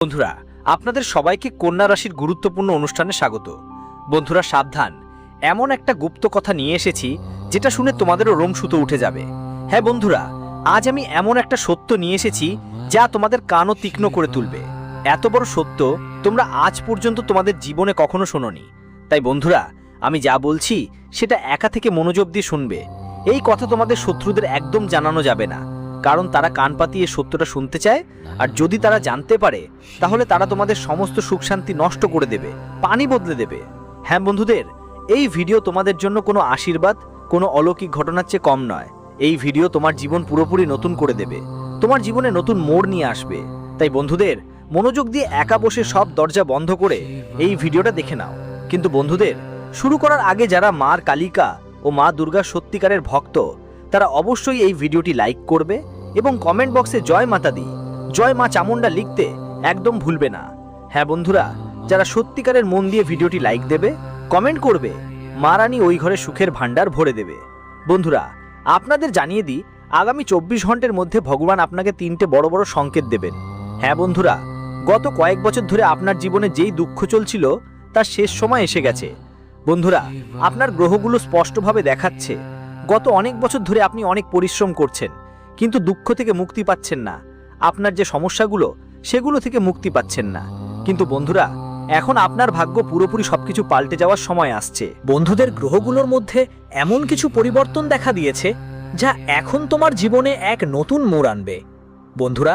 বন্ধুরা, আপনাদের সবাইকে কন্যা রাশির গুরুত্বপূর্ণ অনুষ্ঠানে স্বাগত। বন্ধুরা সাবধান, এমন একটা গুপ্ত কথা নিয়ে এসেছি যেটা শুনে তোমাদেরও রোম সুতো উঠে যাবে। হ্যাঁ বন্ধুরা, আজ আমি এমন একটা সত্য নিয়ে এসেছি যা তোমাদের কানও তীক্ষ্ণ করে তুলবে। এত বড় সত্য তোমরা আজ পর্যন্ত তোমাদের জীবনে কখনো শোনোনি। তাই বন্ধুরা, আমি যা বলছি সেটা একা থেকে মনোযোগ দিয়ে শুনবে। এই কথা তোমাদের শত্রুদের একদম জানানো যাবে না, কারণ তারা কান পাতিয়ে সত্যটা শুনতে চায়। আর যদি তারা জানতে পারে তাহলে তারা তোমাদের সমস্ত সুখ শান্তি নষ্ট করে দেবে, পানি বদলে দেবে। হ্যাঁ বন্ধুদের, এই ভিডিও তোমাদের জন্য কোনো আশীর্বাদ, কোনো অলৌকিক ঘটনার চেয়ে কম নয়। এই ভিডিও তোমার জীবন পুরোপুরি নতুন করে দেবে, তোমার জীবনে নতুন মোড় নিয়ে আসবে। তাই বন্ধুদের, মনোযোগ দিয়ে একা বসে সব দরজা বন্ধ করে এই ভিডিওটা দেখে নাও। কিন্তু বন্ধুদের, শুরু করার আগে যারা মার কালিকা ও মা দুর্গার সত্যিকারের ভক্ত, তারা অবশ্যই এই ভিডিওটি লাইক করবে এবং কমেন্ট বক্সে জয় মাতা দি, জয় মা চামুন্ডা লিখতে একদম ভুলবে না। হ্যাঁ বন্ধুরা, যারা সত্যিকারের মন দিয়ে ভিডিওটি লাইক দেবে, কমেন্ট করবে, মা রানী ওই ঘরে সুখের ভান্ডার ভরে দেবে। বন্ধুরা, আপনাদের জানিয়ে দিই, আগামী 24 ঘন্টার মধ্যে ভগবান আপনাকে 3টে বড় বড় সংকেত দেবেন। হ্যাঁ বন্ধুরা, গত কয়েক বছর ধরে আপনার জীবনে যেই দুঃখ চলছিল তার শেষ সময় এসে গেছে। বন্ধুরা, আপনার গ্রহগুলো স্পষ্টভাবে দেখাচ্ছে গত অনেক বছর ধরে আপনি অনেক পরিশ্রম করছেন, কিন্তু দুঃখ থেকে মুক্তি পাচ্ছেন না। আপনার যে সমস্যাগুলো সেগুলো থেকে মুক্তি পাচ্ছেন না। কিন্তু বন্ধুরা, এখন আপনার ভাগ্য পুরোপুরি সবকিছু পাল্টে যাওয়ার সময় আসছে। বন্ধুদের, গ্রহগুলোর মধ্যে এমন কিছু পরিবর্তন দেখা দিয়েছে যা এখন তোমার জীবনে এক নতুন মোড় আনবে। বন্ধুরা,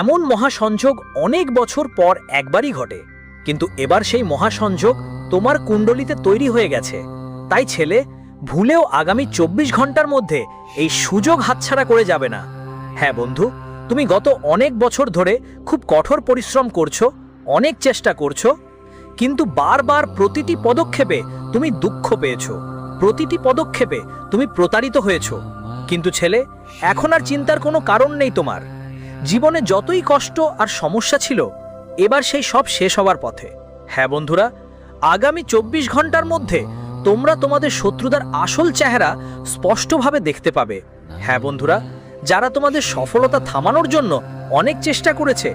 এমন মহাসংযোগ অনেক বছর পর একবারই ঘটে, কিন্তু এবার সেই মহাসংযোগ তোমার কুণ্ডলিতে তৈরি হয়ে গেছে। তাই ছেলে, ভুলেও আগামী 24 ঘন্টার মধ্যে এই সুযোগ হাতছাড়া করে যাবে না। হ্যাঁ বন্ধু, তুমি গত অনেক বছর ধরে খুব কঠোর পরিশ্রম করছো, অনেক চেষ্টা করছো, কিন্তু বারবার প্রতিটি পদক্ষেপে তুমি দুঃখ পেয়েছো, প্রতিটি পদক্ষেপে তুমি প্রতারিত হয়েছো। কিন্তু ছেলে, এখন আর চিন্তার কোনো কারণ নেই তোমার। জীবনে যতই কষ্ট আর সমস্যা ছিল, এবার সেই সব শেষ হওয়ার পথে। হ্যাঁ বন্ধুরা, আগামী 24 ঘন্টার মধ্যে তোমরা তোমাদের শত্রুদের আসল চেহারা স্পষ্টভাবে দেখতে পাবে। হ্যাঁ বন্ধুরা, যারা তোমাদের সফলতা থামানোর জন্য অনেক চেষ্টা করেছে,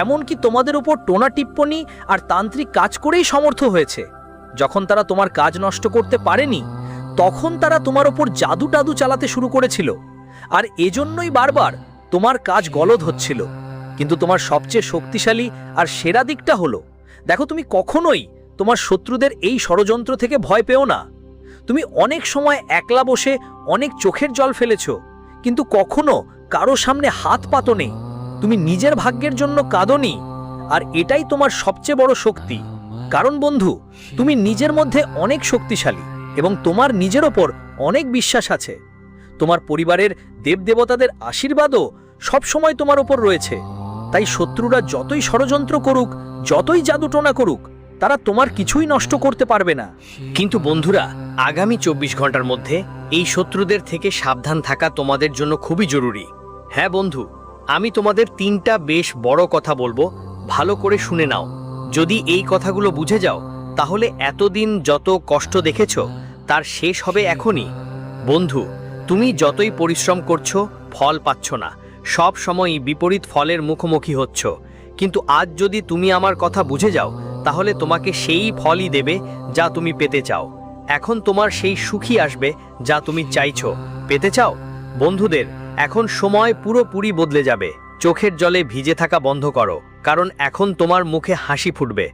এমনকি তোমাদের উপর টোনা টিপ্পনি আর তান্ত্রিক কাজ করেই সমর্থ হয়েছে, যখন তারা তোমার কাজ নষ্ট করতে পারেনি, তখন তারা তোমার উপর জাদু টাদু চালাতে শুরু করেছিল। আর এজন্যই বারবার তোমার কাজ গলদ হচ্ছিল। কিন্তু তোমার সবচেয়ে শক্তিশালী আর সেরা দিকটা হলো, দেখো, তুমি কখনোই তোমার শত্রুদের এই ষড়যন্ত্র থেকে ভয় পেও না। তুমি অনেক সময় একলা বসে অনেক চোখের জল ফেলেছো, কিন্তু কখনো কারো সামনে হাত পাতো নেই। তুমি নিজের ভাগ্যের জন্য কাঁদোনি, আর এটাই তোমার সবচেয়ে বড় শক্তি। কারণ বন্ধু, তুমি নিজের মধ্যে অনেক শক্তিশালী এবং তোমার নিজের ওপর অনেক বিশ্বাস আছে। তোমার পরিবারের দেবদেবতাদের আশীর্বাদও সবসময় তোমার ওপর রয়েছে। তাই শত্রুরা যতই ষড়যন্ত্র করুক, যতই জাদুটোনা করুক, তারা তোমার কিছুই নষ্ট করতে পারবে না। কিন্তু বন্ধুরা, আগামী 24 ঘন্টার মধ্যে এই শত্রুদের থেকে সাবধান থাকা তোমাদের জন্য খুবই জরুরি। হ্যাঁ বন্ধু, আমি তোমাদের 3টা বেশ বড় কথা বলবো, ভালো করে শুনে নাও। যদি এই কথাগুলো বুঝে যাও, তাহলে এতদিন যত কষ্ট দেখেছো তার শেষ হবে এখনই। বন্ধু, তুমি যতই পরিশ্রম করছো, ফল পাচ্ছ না, সব সময়ই বিপরীত ফলের মুখোমুখি হচ্ছ। কিন্তু আজ যদি তুমি আমার কথা বুঝে যাও, তাহলে তোমাকে সেই ফলই দেবে যা তুমি পেতে চাও। এখন তোমার সেই সুখই আসবে যা তুমি চাইছো, পেতে চাও। বন্ধুদের, এখন সময় পুরোপুরি বদলে যাবে। চোখের জলে ভিজে থাকা বন্ধ করো, কারণ এখন তোমার মুখে হাসি ফুটবে।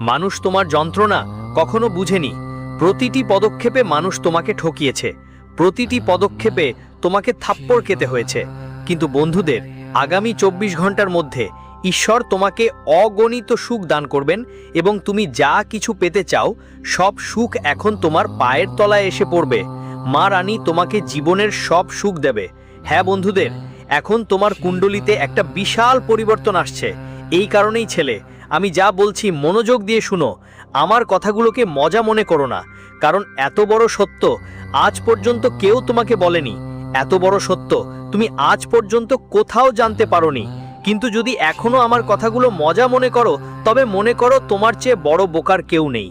মানুষ তোমার যন্ত্রণা কখনো বুঝেনি। প্রতিটি পদক্ষেপে মানুষ তোমাকে ঠকিয়েছে, প্রতিটি পদক্ষেপে তোমাকে থাপ্পড় খেতে হয়েছে। কিন্তু বন্ধুদের, আগামী 24 ঘন্টার মধ্যে ঈশ্বর তোমাকে অগণিত সুখ দান করবেন এবং তুমি যা কিছু পেতে চাও সব সুখ এখন তোমার পায়ের তলায় এসে পড়বে। মা রানী তোমাকে জীবনের সব সুখ দেবে। হ্যাঁ বন্ধুদের, এখন তোমার কুণ্ডলিতে একটা বিশাল পরিবর্তন আসছে। এই কারণেই ছেলে, আমি যা বলছি মনোযোগ দিয়ে শুনো। আমার কথাগুলোকে মজা মনে করো না, কারণ এত বড় সত্য আজ পর্যন্ত কেউ তোমাকে বলেনি। এত বড় সত্য তুমি আজ পর্যন্ত কোথাও জানতে পারোনি। কিন্তু যদি এখনো আমার কথাগুলো মজা মনে করো, তবে মনে করো তোমার চেয়ে বড় বোকার কেউ নেই।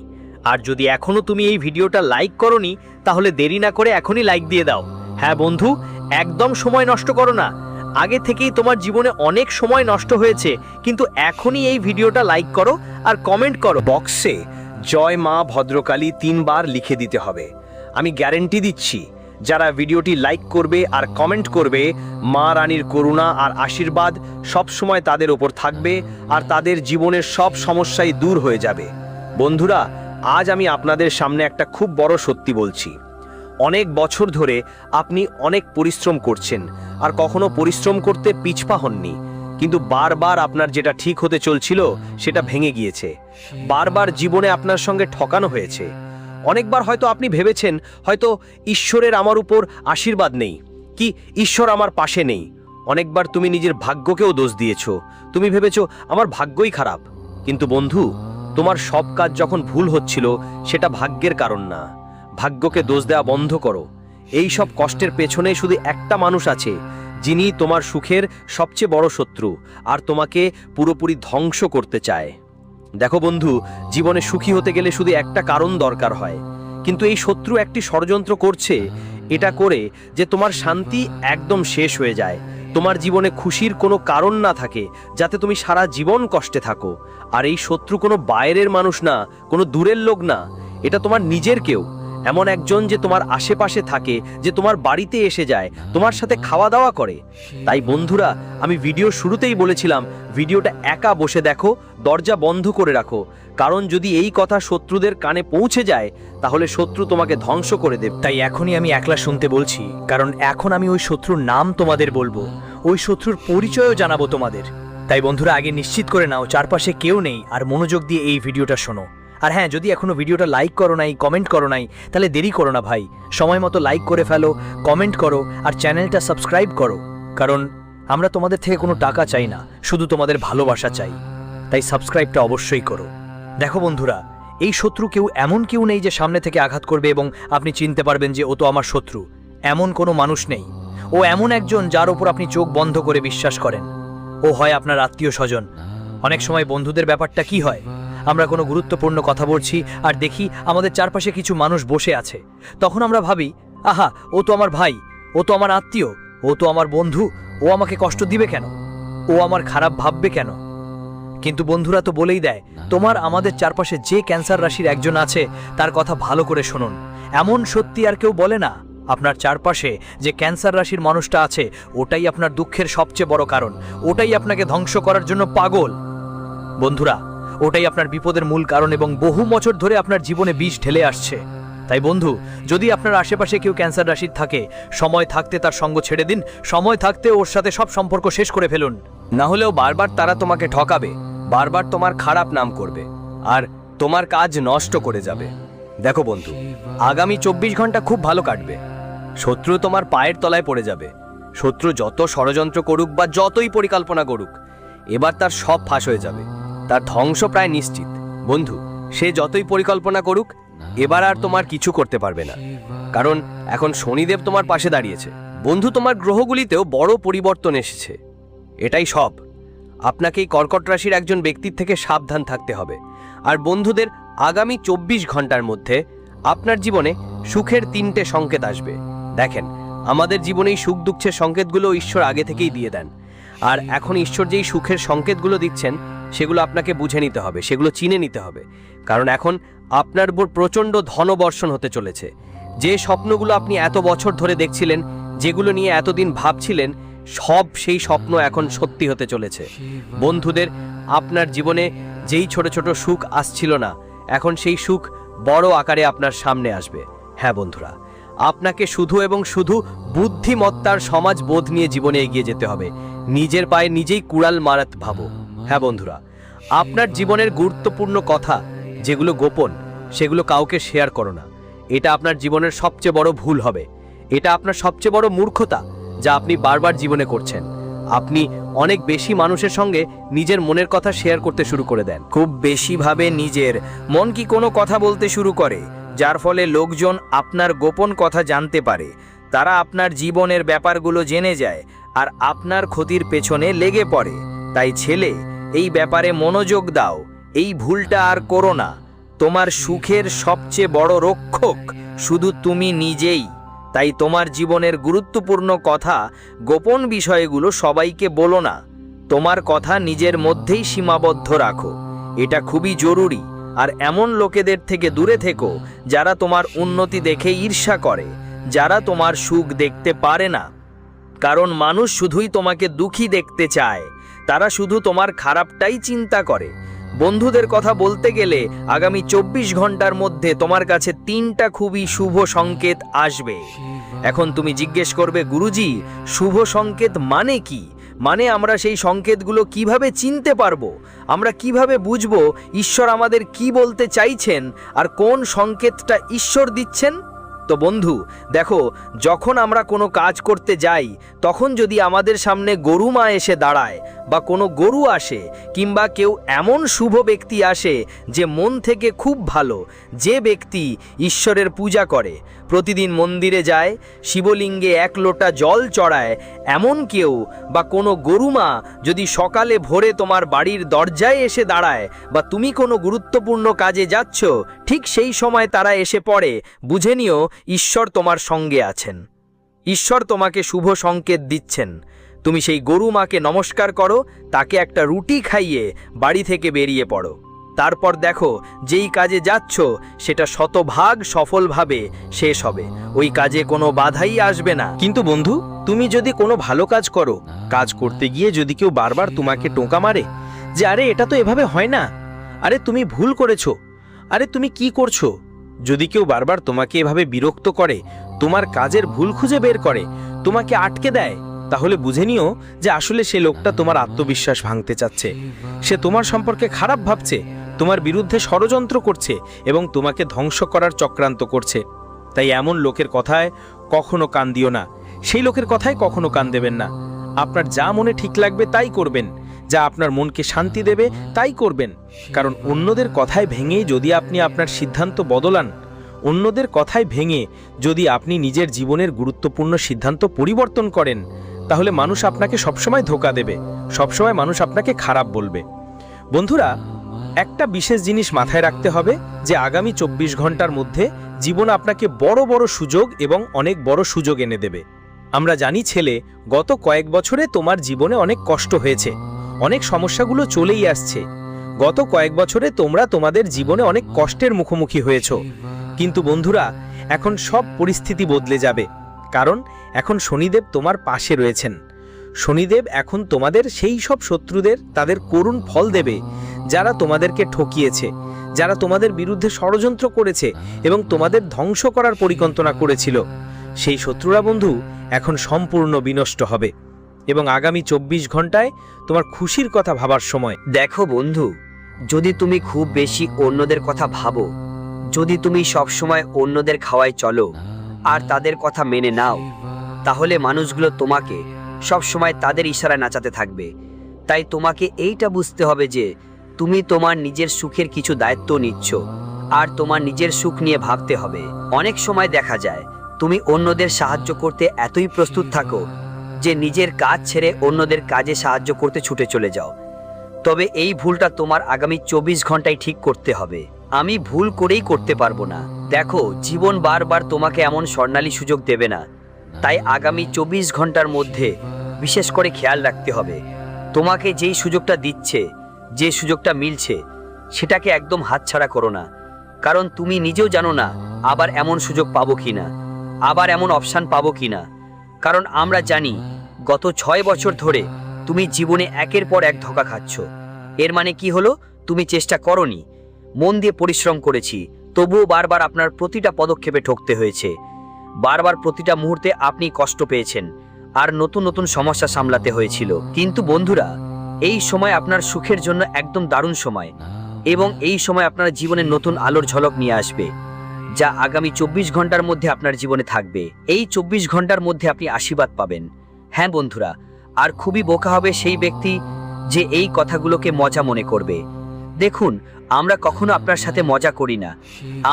আর যদি এখনো তুমি এই ভিডিওটা লাইক করোনি, তাহলে দেরি না করে এখনই লাইক দিয়ে দাও। হ্যাঁ বন্ধু, একদম সময় নষ্ট করো না। আগে থেকেই তোমার জীবনে অনেক সময় নষ্ট হয়েছে, কিন্তু এখনই এই ভিডিওটা লাইক করো আর কমেন্ট করো। বক্সে জয় মা ভদ্রকালী 3 বার লিখে দিতে হবে। আমি গ্যারেন্টি দিচ্ছি, যারা ভিডিওটি লাইক করবে আর কমেন্ট করবে, মা রানীর করুণা আর আশীর্বাদ সবসময় তাদের ওপর থাকবে আর তাদের জীবনের সব সমস্যাই দূর হয়ে যাবে। বন্ধুরা, আজ আমি আপনাদের সামনে একটা খুব বড় সত্যি বলছি। অনেক বছর ধরে আপনি অনেক পরিশ্রম করছেন আর কখনো পরিশ্রম করতে পিছপা হননি, কিন্তু বারবার আপনার যেটা ঠিক হতে চলছিল সেটা ভেঙে গিয়েছে। বারবার জীবনে আপনার সঙ্গে ঠকানো হয়েছে। অনেকবার হয়তো আপনি ভেবেছেন হয়তো ঈশ্বরের আমার উপর আশীর্বাদ নেই, কি ঈশ্বর আমার পাশে নেই। অনেকবার তুমি নিজের ভাগ্যকেও দোষ দিয়েছো। তুমি ভেবেছো আমার ভাগ্যই খারাপ। কিন্তু বন্ধু, তোমার সব কাজ যখন ভুল হচ্ছিল সেটা ভাগ্যের কারণ না। ভাগ্যকে দোষ দেওয়া বন্ধ করো। এই সব কষ্টের পেছনে শুধু একটা মানুষ আছে, যিনি তোমার সুখের সবচেয়ে বড় শত্রু আর তোমাকে পুরোপুরি ধ্বংস করতে চায়। দেখো বন্ধু, জীবনে সুখী হতে গেলে শুধু একটা কারণ দরকার হয়, কিন্তু এই শত্রু একটি ষড়যন্ত্র করছে। এটা করে যে তোমার শান্তি একদম শেষ হয়ে যায়, তোমার জীবনে খুশির কোনো কারণ না থাকে, যাতে তুমি সারা জীবন কষ্টে থাকো। আর এই শত্রু কোনো বাইরের মানুষ না, কোনো দূরের লোক না, এটা তোমার নিজের কেউ। এমন একজন যে তোমার আশেপাশে থাকে, যে তোমার বাড়িতে এসে যায়, তোমার সাথে খাওয়া দাওয়া করে। তাই বন্ধুরা, আমি ভিডিও শুরুতেই বলেছিলাম ভিডিওটা একা বসে দেখো, দরজা বন্ধ করে রাখো, কারণ যদি এই কথা শত্রুদের কানে পৌঁছে যায় তাহলে শত্রু তোমাকে ধ্বংস করে দেবে। তাই এখনই আমি একলা শুনতে বলছি, কারণ এখন আমি ওই শত্রুর নাম তোমাদের বলবো, ওই শত্রুর পরিচয়ও জানাবো তোমাদের। তাই বন্ধুরা, আগে নিশ্চিত করে নাও চারপাশে কেউ নেই আর মনোযোগ দিয়ে এই ভিডিওটা শোনো। আর হ্যাঁ, যদি এখনো ভিডিওটা লাইক করো নাই, কমেন্ট করো নাই, তাহলে দেরি করো না ভাই, সময় মতো লাইক করে ফেলো, কমেন্ট করো আর চ্যানেলটা সাবস্ক্রাইব করো। কারণ আমরা তোমাদের থেকে কোনো টাকা চাই না, শুধু তোমাদের ভালোবাসা চাই। তাই সাবস্ক্রাইবটা অবশ্যই করো। দেখো বন্ধুরা, এই শত্রু এমন কেউ নেই যে সামনে থেকে আঘাত করবে এবং আপনি চিনতে পারবেন যে ও তো আমার শত্রু। এমন কোনো মানুষ নেই। ও এমন একজন যার ওপর আপনি চোখ বন্ধ করে বিশ্বাস করেন। ও হয় আপনার আত্মীয় স্বজন। অনেক সময় বন্ধুদের ব্যাপারটা কি হয়, আমরা কোনো গুরুত্বপূর্ণ কথা বলছি আর দেখি আমাদের চারপাশে কিছু মানুষ বসে আছে, তখন আমরা ভাবি, আহা, ও তো আমার ভাই, ও তো আমার আত্মীয়, ও তো আমার বন্ধু, ও আমাকে কষ্ট দিবে কেন, ও আমার খারাপ ভাববে কেন? কিন্তু বন্ধুরা তো বলেই দেয়, তোমার আমাদের চারপাশে যে ক্যান্সার রাশির একজন আছে তার কথা ভালো করে শুনুন। এমন সত্যি আর কেউ বলে না। আপনার চারপাশে যে ক্যান্সার রাশির মানুষটা আছে, ওটাই আপনার দুঃখের সবচেয়ে বড় কারণ। ওটাই আপনাকে ধ্বংস করার জন্য পাগল। বন্ধুরা, ওটাই আপনার বিপদের মূল কারণ এবং বহু বছর ধরে আপনার জীবনে বিষ ঢেলে আসছে। তাই বন্ধু, যদি আপনার আশেপাশে কেউ ক্যান্সার রাশির থাকে, সময় থাকতে তার সঙ্গ ছেড়ে দিন। সময় থাকতে ওর সাথে সব সম্পর্ক শেষ করে ফেলুন। না হলেও বারবার তারা তোমাকে ঠকাবে, বারবার তোমার খারাপ নাম করবে আর তোমার কাজ নষ্ট করে যাবে। দেখো বন্ধু, আগামী 24 ঘন্টা খুব ভালো কাটবে। শত্রু তোমার পায়ের তলায় পড়ে যাবে। শত্রু যত ষড়যন্ত্র করুক বা যতই পরিকল্পনা করুক, এবার তার সব ফাঁস হয়ে যাবে। তার ধ্বংস প্রায় নিশ্চিত। বন্ধু, সে যতই পরিকল্পনা করুক, এবার আর তোমার কিছু করতে পারবে না, কারণ এখন শনিদেব তোমার পাশে দাঁড়িয়েছে। বন্ধু, তোমার গ্রহগুলিতেও বড় পরিবর্তন এসেছে। এটাই সব। আপনাকে এই কর্কট রাশির একজন ব্যক্তির থেকে সাবধান থাকতে হবে। আর বন্ধুদের, আগামী 24 ঘন্টার মধ্যে আপনার জীবনে সুখের 3টে সংকেত আসবে। দেখেন, আমাদের জীবনে এই সুখ দুঃখের সংকেতগুলো ঈশ্বর আগে থেকেই দিয়ে দেন। আর এখন ঈশ্বর যেই সুখের সংকেতগুলো দিচ্ছেন, সেগুলো আপনাকে বুঝে নিতে হবে, সেগুলো চিনে নিতে হবে। কারণ এখন আপনার উপর প্রচণ্ড ধনবর্ষণ হতে চলেছে। যে স্বপ্নগুলো আপনি এত বছর ধরে দেখছিলেন, যেগুলো নিয়ে এতদিন ভাবছিলেন, সব সেই স্বপ্ন এখন সত্যি হতে চলেছে। বন্ধুদের, আপনার জীবনে যেই ছোট ছোট সুখ আসছিল না, এখন সেই সুখ বড় আকারে আপনার সামনে আসবে। হ্যাঁ বন্ধুরা, আপনাকে শুধু এবং শুধু বুদ্ধিমত্তার সমাজ বোধ নিয়ে জীবনে এগিয়ে যেতে হবে। নিজের পায়ে নিজেই কুড়াল মারাত ভাবো। হ্যাঁ বন্ধুরা, আপনার জীবনের গুরুত্বপূর্ণ কথা যেগুলো গোপন, সেগুলো কাউকে শেয়ার করো না। এটা আপনার জীবনের সবচেয়ে বড় ভুল হবে। এটা আপনার সবচেয়ে বড় মূর্খতা, যা আপনি বারবার জীবনে করছেন। আপনি অনেক বেশি মানুষের সঙ্গে নিজের মনের কথা শেয়ার করতে শুরু করে দেন। খুব বেশিভাবে নিজের মন কি কোনো কথা বলতে শুরু করে, যার ফলে লোকজন আপনার গোপন কথা জানতে পারে। তারা আপনার জীবনের ব্যাপারগুলো জেনে যায় আর আপনার ক্ষতির পেছনে লেগে পড়ে। তাই ছেলে, এই ব্যাপারে মনোযোগ দাও। এই ভুলটা আর করো না। তোমার সুখের সবচেয়ে বড় রক্ষক শুধু তুমি নিজেই। তাই তোমার জীবনের গুরুত্বপূর্ণ কথা, গোপন বিষয়গুলো সবাইকে বলো না। তোমার কথা নিজের মধ্যেই সীমাবদ্ধ রাখো। এটা খুবই জরুরি। আর এমন লোকেদের থেকে দূরে থেকো যারা তোমার উন্নতি দেখে ঈর্ষা করে, যারা তোমার সুখ দেখতে পারে না। কারণ মানুষ শুধুই তোমাকে দুঃখী দেখতে চায়, তারা শুধু তোমার খারাপটাই চিন্তা করে। বন্ধুদের কথা বলতে গেলে আগামী 24 ঘন্টার মধ্যে তোমার কাছে 3টা খুবই শুভ সংকেত আসবে। এখন তুমি জিজ্ঞেস করবে, গুরুজি, শুভ সংকেত মানে কি? মানে আমরা সেই সংকেতগুলো কিভাবে চিনতে পারবো? আমরা কিভাবে বুঝবো ঈশ্বর আমাদের কি বলতে চাইছেন আর কোন সংকেতটা ঈশ্বর দিচ্ছেন? তো বন্ধু দেখো, যখন আমরা কোনো কাজ করতে যাই, তখন যদি আমাদের সামনে গরু মা এসে দাঁড়ায় বা কোনো গরু আসে, কিংবা কেউ এমন শুভ ব্যক্তি আসে যে মন থেকে খুব ভালো, যে ব্যক্তি ঈশ্বরের পূজা করে, প্রতিদিন মন্দিরে যায়, শিবলিঙ্গে 1 লোটা জল চড়ায়, এমন কেউ বা কোনো গরু মা যদি সকালে ভোরে তোমার বাড়ির দরজায় এসে দাঁড়ায়, বা তুমি কোনো গুরুত্বপূর্ণ কাজে যাচ্ছ, ঠিক সেই সময় তারা এসে পড়ে, বুঝে নিও ঈশ্বর তোমার সঙ্গে আছেন। ঈশ্বর তোমাকে শুভ সংকেত দিচ্ছেন। তুমি সেই গরু মাকে নমস্কার করো, তাকে একটা রুটি খাইয়ে বাড়ি থেকে বেরিয়ে পড়ো। তারপর দেখো, যেই কাজে যাচ্ছ সেটা শতভাগ সফলভাবে শেষ হবে। ওই কাজে কোনো বাধাই আসবে না। কিন্তু বন্ধু, তুমি যদি কোনো ভালো কাজ করো, কাজ করতে গিয়ে যদি কেউ বারবার তোমাকে টোকা মারে যে আরে এটা তো এভাবে হয় না, আরে তুমি ভুল করেছো, আরে তুমি কি করছো, যদি কেউ বারবার তোমাকে এভাবে বিরক্ত করে, তোমার কাজের ভুল খুঁজে বের করে, তোমাকে আটকে দেয়, তাহলে বুঝে নিও যে আসলে সে লোকটা তোমার আত্মবিশ্বাস ভাঙতে চাচ্ছে। সে তোমার সম্পর্কে খারাপ ভাবছে, তোমার বিরুদ্ধে ষড়যন্ত্র করছে এবং তোমাকে ধ্বংস করার চক্রান্ত করছে। তাই এমন লোকের কথায় কখনো কান দিও না, সেই লোকের কথায় কখনো কান দেবেন না। আপনার যা মনে ঠিক লাগবে তাই করবেন, যা আপনার মনকে শান্তি দেবে তাই করবেন। কারণ অন্যদের কথায় ভেঙে যদি আপনি আপনার সিদ্ধান্ত বদলান, অন্যদের কথায় ভেঙে যদি আপনি নিজের জীবনের গুরুত্বপূর্ণ সিদ্ধান্ত পরিবর্তন করেন, তাহলে মানুষ আপনাকে সবসময় ধোঁকা দেবে, সবসময় মানুষ আপনাকে খারাপ বলবে। বন্ধুরা, একটা বিশেষ জিনিস মাথায় রাখতে হবে যে আগামী 24 ঘন্টার মধ্যে জীবন আপনাকে বড় বড় সুযোগ এবং অনেক বড় সুযোগ এনে দেবে। আমরা জানি ছেলে, গত কয়েক বছরে তোমার জীবনে অনেক কষ্ট হয়েছে, অনেক সমস্যাগুলো চলেই আসছে। গত কয়েক বছরে তোমরা তোমাদের জীবনে অনেক কষ্টের মুখোমুখি হয়েছ। কিন্তু বন্ধুরা, এখন সব পরিস্থিতি বদলে যাবে, কারণ এখন শনিদেব তোমার পাশে রয়েছেন। শনিদেব এখন তোমাদের সেই সব শত্রুদের তাদের করুণ ফল দেবে, যারা তোমাদেরকে ঠকিয়েছে, যারা তোমাদের বিরুদ্ধে ষড়যন্ত্র করেছে এবং তোমাদের ধ্বংস করার পরিকল্পনা করেছিল। সেই শত্রুরা বন্ধু এখন সম্পূর্ণ বিনষ্ট হবে এবং আগামী 24 ঘন্টায় তোমার খুশির কথা ভাবার সময়। দেখো বন্ধু, যদি তুমি খুব বেশি অন্যদের কথা ভাবো, যদি তুমি সবসময় অন্যদের খাওয়ায় চলো আর তাদের কথা মেনে নাও, তাহলে মানুষগুলো তোমাকে সবসময় তাদের ইশারায় নাচাতে থাকবে। তাই তোমাকে এইটা বুঝতে হবে যে তুমি তোমার নিজের সুখের কিছু দায়িত্ব নিচ্ছ আর তোমার নিজের সুখ নিয়ে ভাবতে হবে। অনেক সময় দেখা যায় তুমি অন্যদের সাহায্য করতে এতই প্রস্তুত থাকো যে নিজের কাজ ছেড়ে অন্যদের কাজে সাহায্য করতে ছুটে চলে যাও। তবে এই ভুলটা তোমার আগামী 24 ঘন্টায় ঠিক করতে হবে। আমি ভুল করেই করতে পারবো না। দেখো, জীবন বারবার তোমাকে এমন স্বর্ণালী সুযোগ দেবে না। তাই আগামী 24 ঘন্টার মধ্যে বিশেষ করে খেয়াল রাখতে হবে, তোমাকে যেই সুযোগটা দিচ্ছে, যে সুযোগটা মিলছে, সেটাকে একদম হাতছাড়া করো না। কারণ তুমি নিজেও জানো না আবার এমন সুযোগ পাবো কিনা, আবার এমন অপশান পাবো কিনা। কারণ আমরা জানি গত 6 বছর ধরে তুমি জীবনে একের পর এক ধোঁকা খাচ্ছ। এর মানে কি হলো? তুমি চেষ্টা করনি, মন দিয়ে পরিশ্রম করেছি, তবুও বারবার আপনার প্রতিটা পদক্ষেপে ঠকতে হয়েছে। বারবার প্রতিটা মুহূর্তে আপনি কষ্ট পেয়েছেন আর নতুন নতুন সমস্যা সামলাতে হয়েছিল। কিন্তু বন্ধুরা, এই সময় আপনার সুখের জন্য একদম দারুণ সময়, এবং এই সময় আপনার জীবনে নতুন আলোর ঝলক নিয়ে আসবে, যা আগামী 24 ঘন্টার মধ্যে আপনার জীবনে থাকবে। এই 24 ঘন্টার মধ্যে আপনি আশীর্বাদ পাবেন। হ্যাঁ বন্ধুরা, আর খুবই বোকা হবে সেই ব্যক্তি যে এই কথাগুলোকে মজা মনে করবে। দেখুন, আমরা কখনো আপনার সাথে মজা করি না।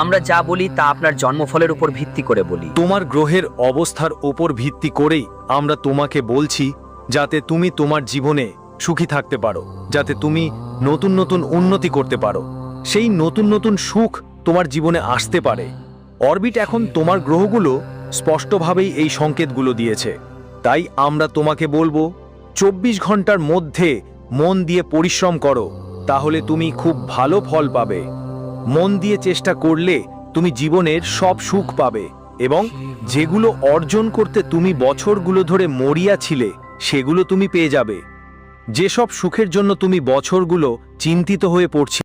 আমরা যা বলি তা আপনার জন্মফলের উপর ভিত্তি করে বলি। তোমার গ্রহের অবস্থার ওপর ভিত্তি করেই আমরা তোমাকে বলছি, যাতে তুমি তোমার জীবনে সুখী থাকতে পারো, যাতে তুমি নতুন নতুন উন্নতি করতে পারো, সেই নতুন নতুন সুখ তোমার জীবনে আসতে পারে। অরবিট এখন তোমার গ্রহগুলো স্পষ্টভাবেই এই সংকেতগুলো দিয়েছে। তাই আমরা তোমাকে বলবো 24 ঘন্টার মধ্যে মন দিয়ে পরিশ্রম করো, তাহলে তুমি খুব ভালো ফল পাবে। মন দিয়ে চেষ্টা করলে তুমি জীবনের সব সুখ পাবে, এবং যেগুলো অর্জন করতে তুমি বছরগুলো ধরে মরিয়া ছিলে সেগুলো তুমি পেয়ে যাবে। যেসব সুখের জন্য তুমি বছরগুলো চিন্তিত হয়ে পড়ছিলে